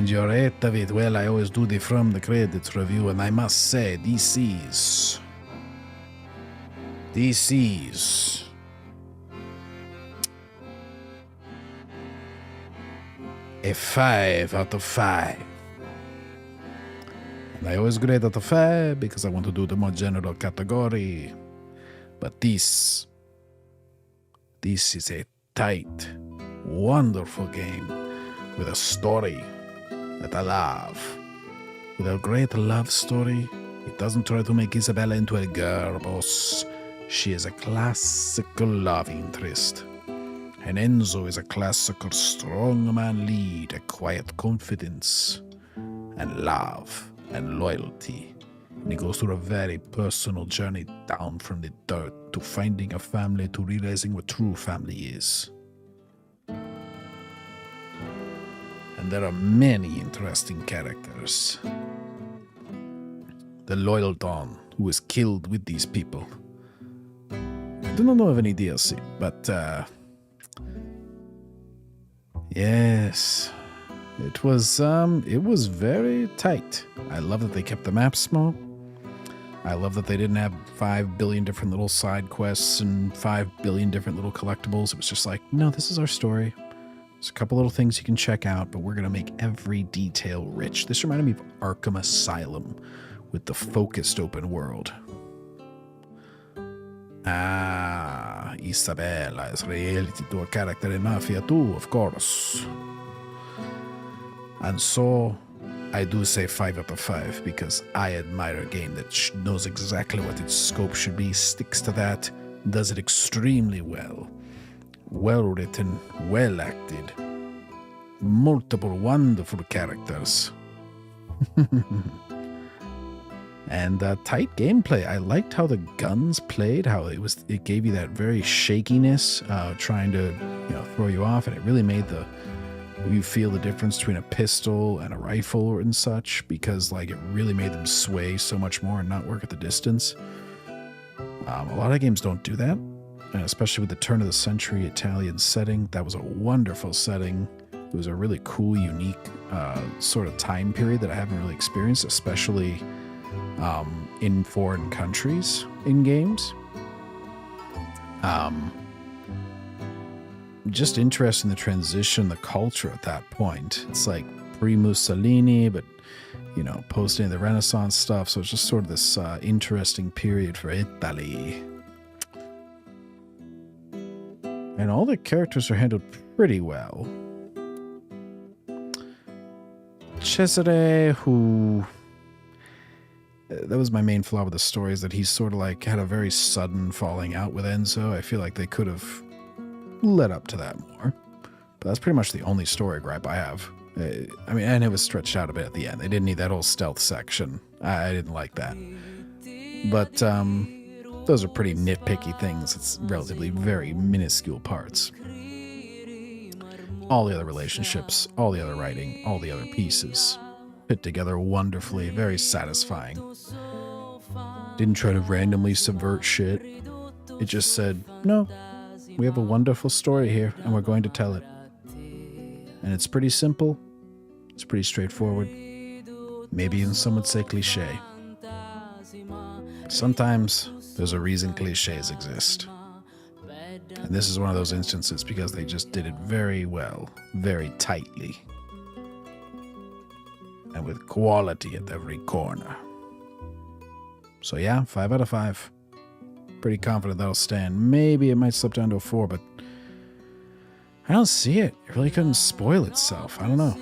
And you're right of it. Well, I always do the from the credits review, and I must say, this is a 5 out of 5. And I always grade out of 5 because I want to do the more general category. But this is a tight, wonderful game with a story that I love. With a great love story, it doesn't try to make Isabella into a girl boss. She is a classical love interest. And Enzo is a classical strongman lead, a quiet confidence, and love, and loyalty. And he goes through a very personal journey down from the dirt to finding a family, to realizing what true family is. And there are many interesting characters. The loyal Don, who was killed with these people. I do not know of any DLC, but yes, it was very tight. I love that they kept the map small. I love that they didn't have 5 billion different little side quests and 5 billion different little collectibles. It was just like, no, this is our story. There's a couple little things you can check out, but we're going to make every detail rich. This reminded me of Arkham Asylum with the focused open world. Ah, Isabella is reality to a character in Mafia too, of course. And so, I do say 5 out of 5 because I admire a game that knows exactly what its scope should be, sticks to that, does it extremely well. Well written, well acted, multiple wonderful characters. And tight gameplay. I liked how the guns played, how it gave you that very shakiness, trying to throw you off, and it really made you feel the difference between a pistol and a rifle and such, because it really made them sway so much more and not work at the distance. A lot of games don't do that, and especially with the turn of the century Italian setting. That was a wonderful setting. It was a really cool, unique sort of time period that I haven't really experienced, especially in foreign countries in games. Just interested in the transition, the culture at that point. It's like pre-Mussolini, but post any of the Renaissance stuff. So it's just sort of this interesting period for Italy. And all the characters are handled pretty well. Cesare, who... that was my main flaw with the story, is that he's sort of had a very sudden falling out with Enzo. I feel like they could have led up to that more. But that's pretty much the only story gripe I have. And it was stretched out a bit at the end. They didn't need that whole stealth section. I didn't like that. But those are pretty nitpicky things. It's relatively very minuscule parts. All the other relationships, all the other writing, all the other pieces fit together wonderfully, very satisfying. Didn't try to randomly subvert shit. It just said, no, we have a wonderful story here, and we're going to tell it. And it's pretty simple. It's pretty straightforward. Maybe even some would say cliche. Sometimes there's a reason cliches exist. And this is one of those instances because they just did it very well, very tightly. And with quality at every corner. So yeah, 5 out of 5. Pretty confident that'll stand. Maybe it might slip down to a 4, but I don't see it. It really couldn't spoil itself. I don't know.